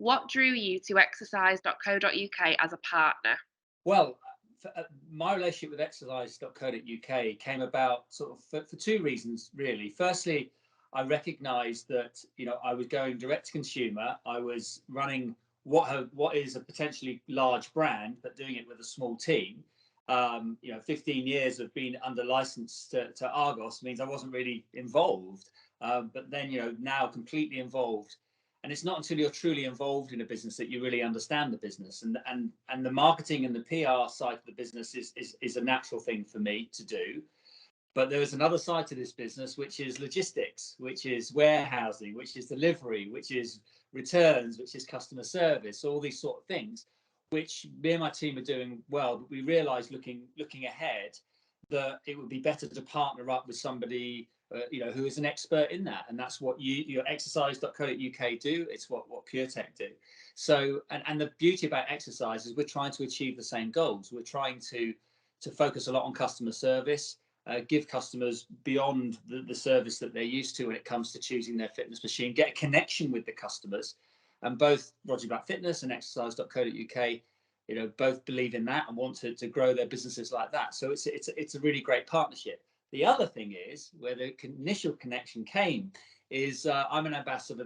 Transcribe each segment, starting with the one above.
What drew you to exercise.co.uk as a partner? Well, my relationship with exercise.co.uk came about sort of for two reasons, really. Firstly, I recognised that I was going direct to consumer. I was running what is a potentially large brand, but doing it with a small team. 15 years of being under license to Argos means I wasn't really involved, but then now completely involved. And it's not until you're truly involved in a business that you really understand the business, and the marketing and the PR side of the business is a natural thing for me to do. But there is another side to this business, which is logistics, which is warehousing, which is delivery, which is returns, which is customer service, all these sort of things, which me and my team are doing well. But we realised looking ahead that it would be better to partner up with somebody who is an expert in that, and that's what your exercise.co.uk do. It's what PureTech do. So, and the beauty about exercise is we're trying to achieve the same goals. We're trying to focus a lot on customer service, give customers beyond the service that they're used to when it comes to choosing their fitness machine, get a connection with the customers. And both Roger Black Fitness and exercise.co.uk, both believe in that and want to grow their businesses like that. So it's a really great partnership. The other thing is, where the initial connection came, is I'm an ambassador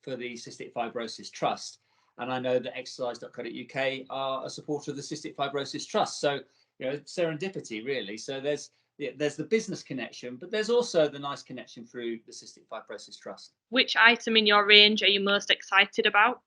for the Cystic Fibrosis Trust, and I know that exercise.co.uk are a supporter of the Cystic Fibrosis Trust. So serendipity, really. So there's the business connection, but there's also the nice connection through the Cystic Fibrosis Trust. Which item in your range are you most excited about?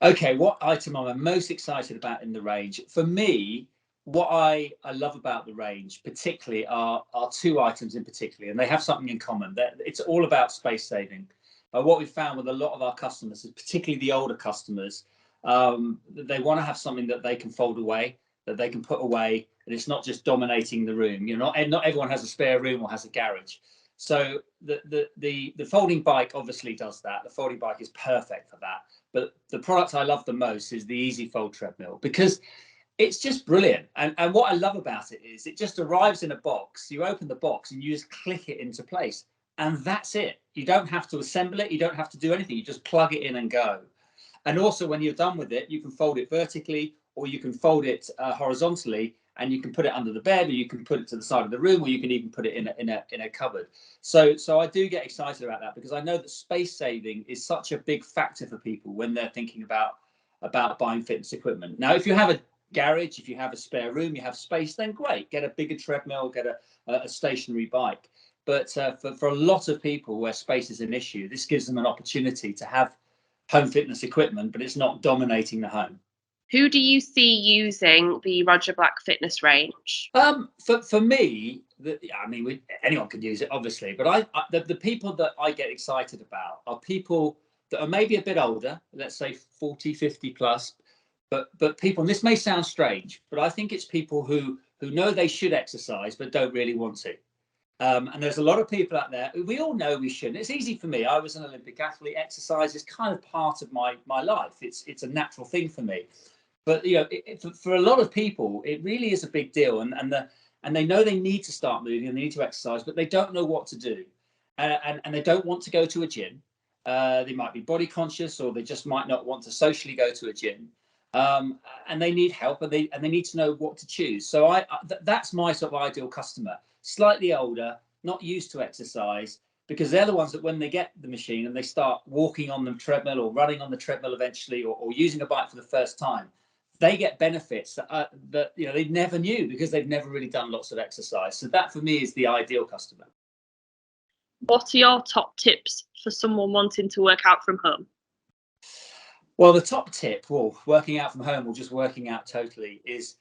Okay, what item am I most excited about in the range? For me, what I love about the range particularly are two items in particular, and they have something in common. It's all about space saving. What we've found with a lot of our customers, particularly the older customers, they want to have something that they can fold away, that they can put away, and it's not just dominating the room. Not everyone has a spare room or has a garage. So the folding bike obviously does that. The folding bike is perfect for that. But the product I love the most is the Easy Fold treadmill, because it's just brilliant. And what I love about it is it just arrives in a box. You open the box and you just click it into place. And that's it. You don't have to assemble it. You don't have to do anything. You just plug it in and go. And also, when you're done with it, you can fold it vertically, or you can fold it horizontally, and you can put it under the bed, or you can put it to the side of the room, or you can even put it in a cupboard. So I do get excited about that, because I know that space saving is such a big factor for people when they're thinking about buying fitness equipment. Now, if you have a garage, if you have a spare room, you have space, then great, get a bigger treadmill, get a stationary bike. But for a lot of people where space is an issue, this gives them an opportunity to have home fitness equipment, but it's not dominating the home. Who do you see using the Roger Black Fitness range? For me, anyone can use it, obviously, but the people that I get excited about are people that are maybe a bit older, let's say 40, 50 plus, but people, and this may sound strange, but I think it's people who know they should exercise but don't really want to. And there's a lot of people out there. We all know we shouldn't. It's easy for me. I was an Olympic athlete. Exercise is kind of part of my life. It's a natural thing for me. But for a lot of people, it really is a big deal, and they know they need to start moving and they need to exercise, but they don't know what to do, and they don't want to go to a gym. They might be body conscious, or they just might not want to socially go to a gym, and they need help, and they need to know what to choose. So that's my sort of ideal customer: slightly older, not used to exercise, because they're the ones that when they get the machine and they start walking on the treadmill or running on the treadmill eventually, or using a bike for the first time, they get benefits that they never knew, because they've never really done lots of exercise. So that for me is the ideal customer. What are your top tips for someone wanting to work out from home? Well, the top tip, working out from home or just working out totally, is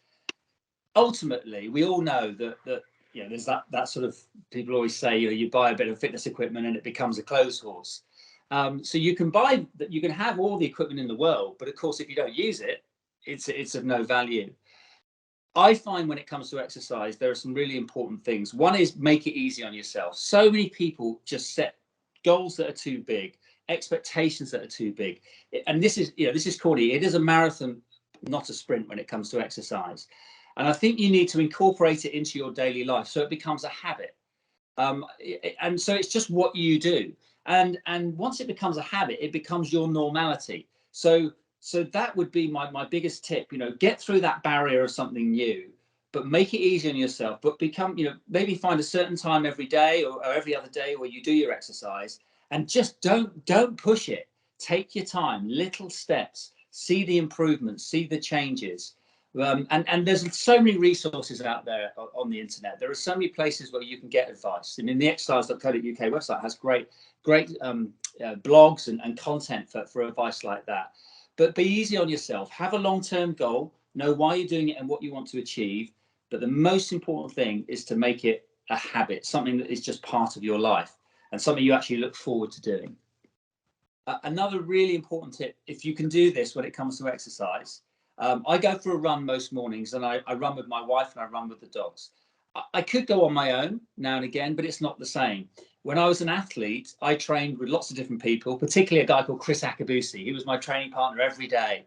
ultimately we all know that there's that sort of, people always say, you buy a bit of fitness equipment and it becomes a clothes horse. So you can have all the equipment in the world, but of course, if you don't use it, it's of no value. I find when it comes to exercise, there are some really important things. One is make it easy on yourself. So many people just set goals that are too big, expectations that are too big. And this is corny. It is a marathon, not a sprint, when it comes to exercise. And I think you need to incorporate it into your daily life so it becomes a habit. And so it's just what you do. And once it becomes a habit, it becomes your normality. So that would be my biggest tip. Get through that barrier of something new, but make it easy on yourself. But maybe find a certain time every day or every other day where you do your exercise, and just don't push it. Take your time, little steps, see the improvements, see the changes. And there's so many resources out there on the internet. There are so many places where you can get advice. I mean, the exercise.co.uk website has great blogs and content for advice like that. But be easy on yourself. Have a long-term goal. Know why you're doing it and what you want to achieve. But the most important thing is to make it a habit, something that is just part of your life and something you actually look forward to doing. Another really important tip, if you can do this when it comes to exercise, I go for a run most mornings, and I run with my wife and I run with the dogs. I could go on my own now and again, but it's not the same. When I was an athlete, I trained with lots of different people, particularly a guy called Chris Akabusi. He was my training partner every day.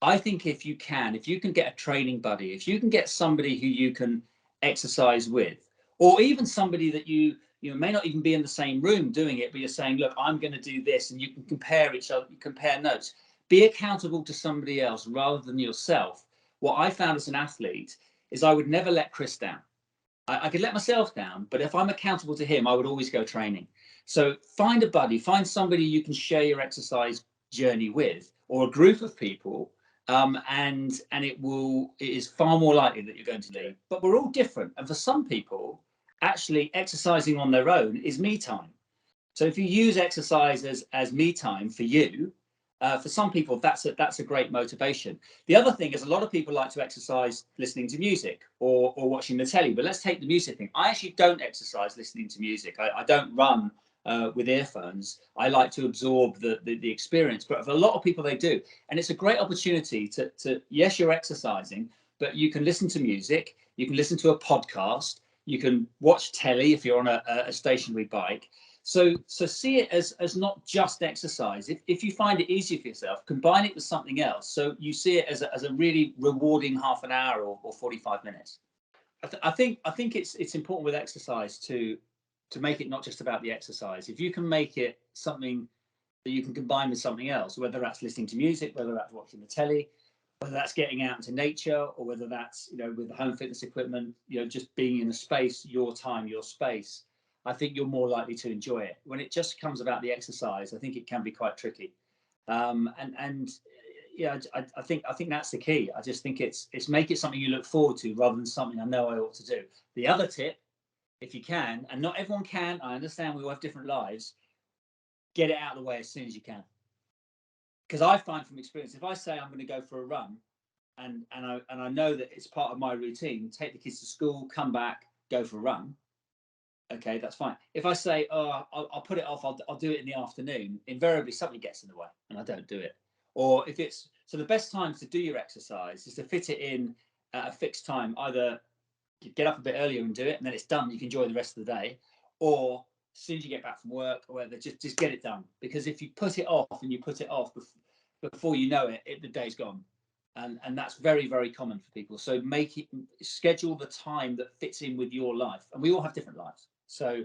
I think if you can get a training buddy, if you can get somebody who you can exercise with, or even somebody that you may not even be in the same room doing it, but you're saying, look, I'm going to do this, and you can compare each other, you compare notes. Be accountable to somebody else rather than yourself. What I found as an athlete is I would never let Chris down. I could let myself down, but if I'm accountable to him, I would always go training. So find a buddy, find somebody you can share your exercise journey with, or a group of people, and it is far more likely that you're going to leave. But we're all different, and for some people, actually exercising on their own is me time. So if you use exercise as me time for you, for some people, that's a great motivation. The other thing is, a lot of people like to exercise listening to music or watching the telly. But let's take the music thing. I actually don't exercise listening to music. I don't run with earphones. I like to absorb the experience. But for a lot of people, they do. And it's a great opportunity to yes, you're exercising, but you can listen to music. You can listen to a podcast. You can watch telly if you're on a stationary bike. So see it as not just exercise. If you find it easier for yourself, combine it with something else. So you see it as a really rewarding half an hour or 45 minutes. I think it's important with exercise to make it not just about the exercise. If you can make it something that you can combine with something else, whether that's listening to music, whether that's watching the telly, whether that's getting out into nature, or whether that's with the home fitness equipment, just being in a space, your time, your space, I think you're more likely to enjoy it. When it just comes about the exercise, I think it can be quite tricky. And yeah, I think that's the key. I just think it's make it something you look forward to rather than something I know I ought to do. The other tip, if you can, and not everyone can, I understand we all have different lives, get it out of the way as soon as you can. Because I find from experience, if I say I'm going to go for a run, and I know that it's part of my routine, take the kids to school, come back, go for a run, okay, that's fine. If I say, oh, I'll put it off, I'll do it in the afternoon, invariably something gets in the way and I don't do it. Or if it's, so the best time to do your exercise is to fit it in at a fixed time. Either you get up a bit earlier and do it, and then it's done, you can enjoy the rest of the day. Or as soon as you get back from work or whatever, just get it done. Because if you put it off before you know it, the day's gone. And that's very, very common for people. So schedule the time that fits in with your life. And we all have different lives. So,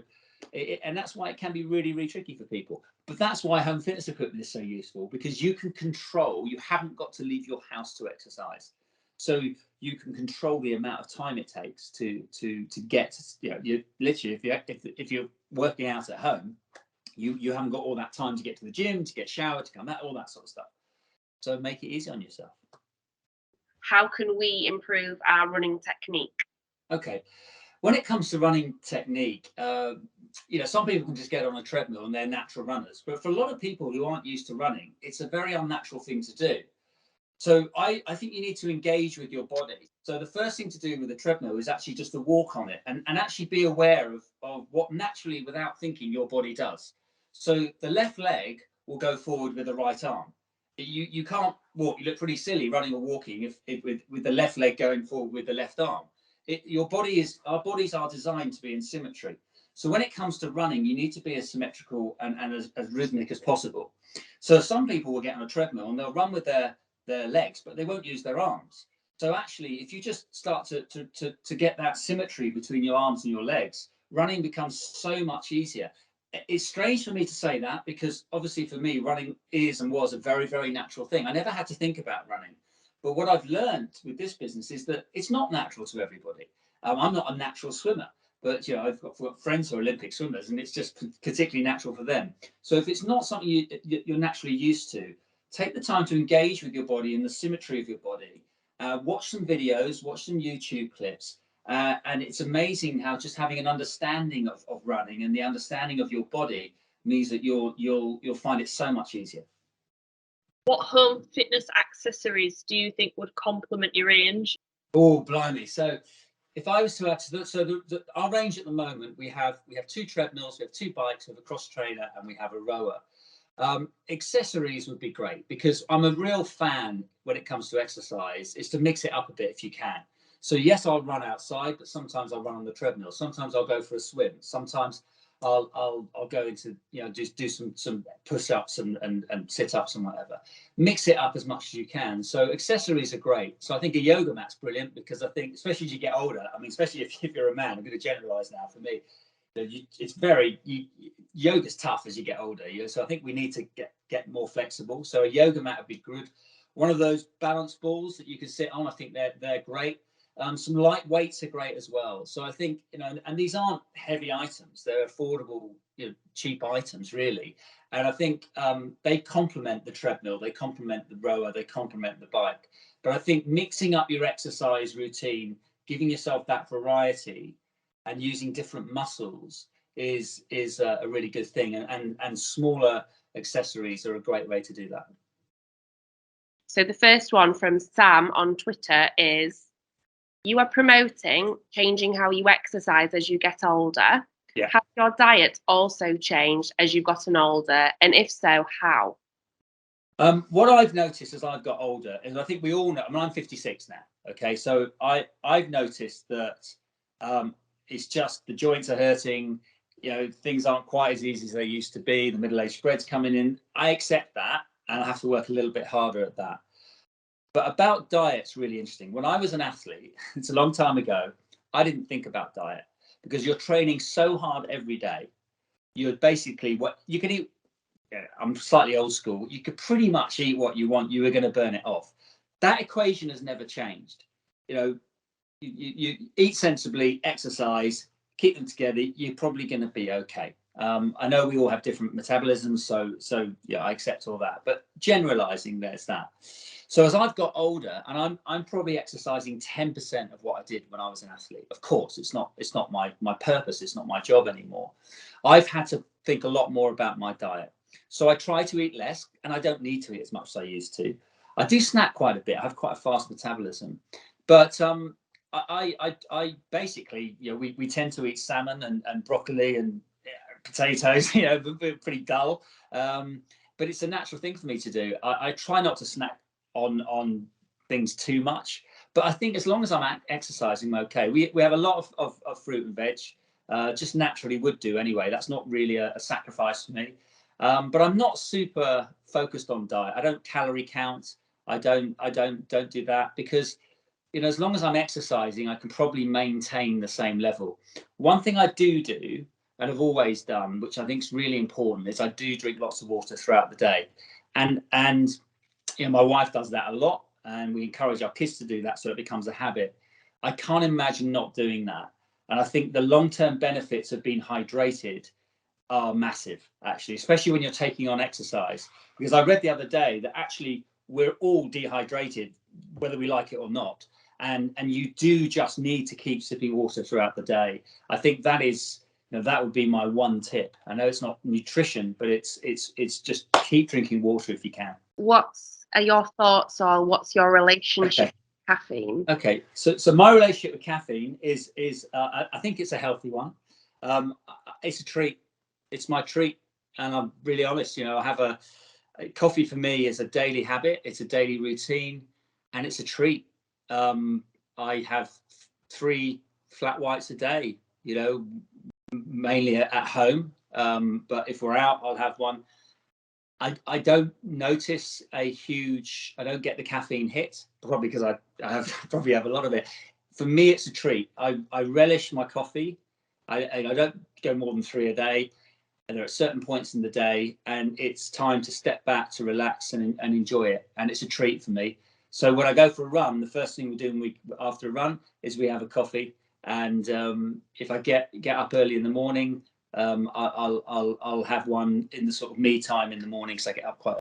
and that's why it can be really, really tricky for people. But that's why home fitness equipment is so useful, because you can control, you haven't got to leave your house to exercise. So you can control the amount of time it takes to get, you literally, if you're working out at home, you haven't got all that time to get to the gym, to get showered, to come out, all that sort of stuff. So make it easy on yourself. How can we improve our running technique? Okay. When it comes to running technique, some people can just get on a treadmill and they're natural runners. But for a lot of people who aren't used to running, it's a very unnatural thing to do. So I think you need to engage with your body. So the first thing to do with a treadmill is actually just to walk on it and actually be aware of what naturally, without thinking, your body does. So the left leg will go forward with the right arm. You can't walk. You look pretty silly running or walking if with the left leg going forward with the left arm. Our bodies are designed to be in symmetry. So when it comes to running, you need to be as symmetrical and as rhythmic as possible. So some people will get on a treadmill and they'll run with their legs, but they won't use their arms. So actually, if you just start to get that symmetry between your arms and your legs, running becomes so much easier. it's strange for me to say that, because obviously for me, running is and was a very, very natural thing. I never had to think about running. But what I've learned with this business is that it's not natural to everybody. I'm not a natural swimmer, but I've got friends who are Olympic swimmers, and it's just particularly natural for them. So if it's not something you're naturally used to, take the time to engage with your body and the symmetry of your body. Watch some videos, watch some YouTube clips, and it's amazing how just having an understanding of running and the understanding of your body means that you'll find it so much easier. What home fitness accessories do you think would complement your range? Oh, blimey! So if I was to add to our range at the moment, we have 2 treadmills, we have 2 bikes, we have a cross trainer, and we have a rower. Accessories would be great, because I'm a real fan when it comes to exercise is to mix it up a bit if you can. So yes, I'll run outside, but sometimes I'll run on the treadmill. Sometimes I'll go for a swim. Sometimes I'll go into just do some push-ups and sit-ups and whatever. Mix it up as much as you can. So accessories are great. So I think a yoga mat's brilliant, because I think especially as you get older, I mean, especially if you're a man, I'm going to generalize now for me. It's very yoga's tough as you get older. So I think we need to get more flexible. So a yoga mat would be good. One of those balance balls that you can sit on, I think they're great. Some light weights are great as well. So I think, and these aren't heavy items; they're affordable, cheap items, really. And I think they complement the treadmill, they complement the rower, they complement the bike. But I think mixing up your exercise routine, giving yourself that variety, and using different muscles is a really good thing. And smaller accessories are a great way to do that. So the first one from Sam on Twitter is, you are promoting changing how you exercise as you get older. Yeah. Has your diet also changed as you've gotten older? And if so, how? What I've noticed as I've got older, and I think we all know, I mean, I'm 56 now. Okay. So I've noticed that it's just the joints are hurting. Things aren't quite as easy as they used to be. The middle-aged spread's coming in. I accept that, and I have to work a little bit harder at that. But about diet's really interesting. When I was an athlete, it's a long time ago, I didn't think about diet, because you're training so hard every day. You're basically what you can eat. I'm slightly old school. You could pretty much eat what you want. You were going to burn it off. That equation has never changed. You eat sensibly, exercise, keep them together. You're probably going to be okay. I know we all have different metabolisms, so yeah, I accept all that. But generalizing, there's that. So as I've got older, and I'm probably exercising 10% of what I did when I was an athlete. Of course, it's not my purpose. It's not my job anymore. I've had to think a lot more about my diet. So I try to eat less, and I don't need to eat as much as I used to. I do snack quite a bit. I have quite a fast metabolism, but I basically, we tend to eat salmon and broccoli and potatoes, pretty dull. But it's a natural thing for me to do. I try not to snack on things too much, but I think as long as I'm exercising, I'm okay. We have a lot of fruit and veg, just naturally would do anyway. That's not really a sacrifice for me. But I'm not super focused on diet. I don't calorie count. I don't do that, because as long as I'm exercising, I can probably maintain the same level. One thing I do and have always done, which I think is really important, is I do drink lots of water throughout the day. And my wife does that a lot, and we encourage our kids to do that so it becomes a habit. I can't imagine not doing that. And I think the long-term benefits of being hydrated are massive, actually, especially when you're taking on exercise. Because I read the other day that actually we're all dehydrated, whether we like it or not. And you do just need to keep sipping water throughout the day. I think that is, that would be my one tip. I know it's not nutrition, but it's just keep drinking water if you can. What are your thoughts, or what's your relationship with caffeine? Okay, so my relationship with caffeine is I think it's a healthy one. It's a treat. It's my treat, and I'm really honest. I have a coffee for me is a daily habit. It's a daily routine, and it's a treat. I have 3 flat whites a day. Mainly at home. But if we're out, I'll have one. I don't notice I don't get the caffeine hit, probably because I probably have a lot of it. For me, it's a treat. I relish my coffee. I don't go more than 3 a day. and there are certain points in the day, and it's time to step back, to relax and enjoy it. And it's a treat for me. So when I go for a run, the first thing we do after a run is we have a coffee. And if I get up early in the morning, I'll have one in the sort of me time in the morning, because I get up quite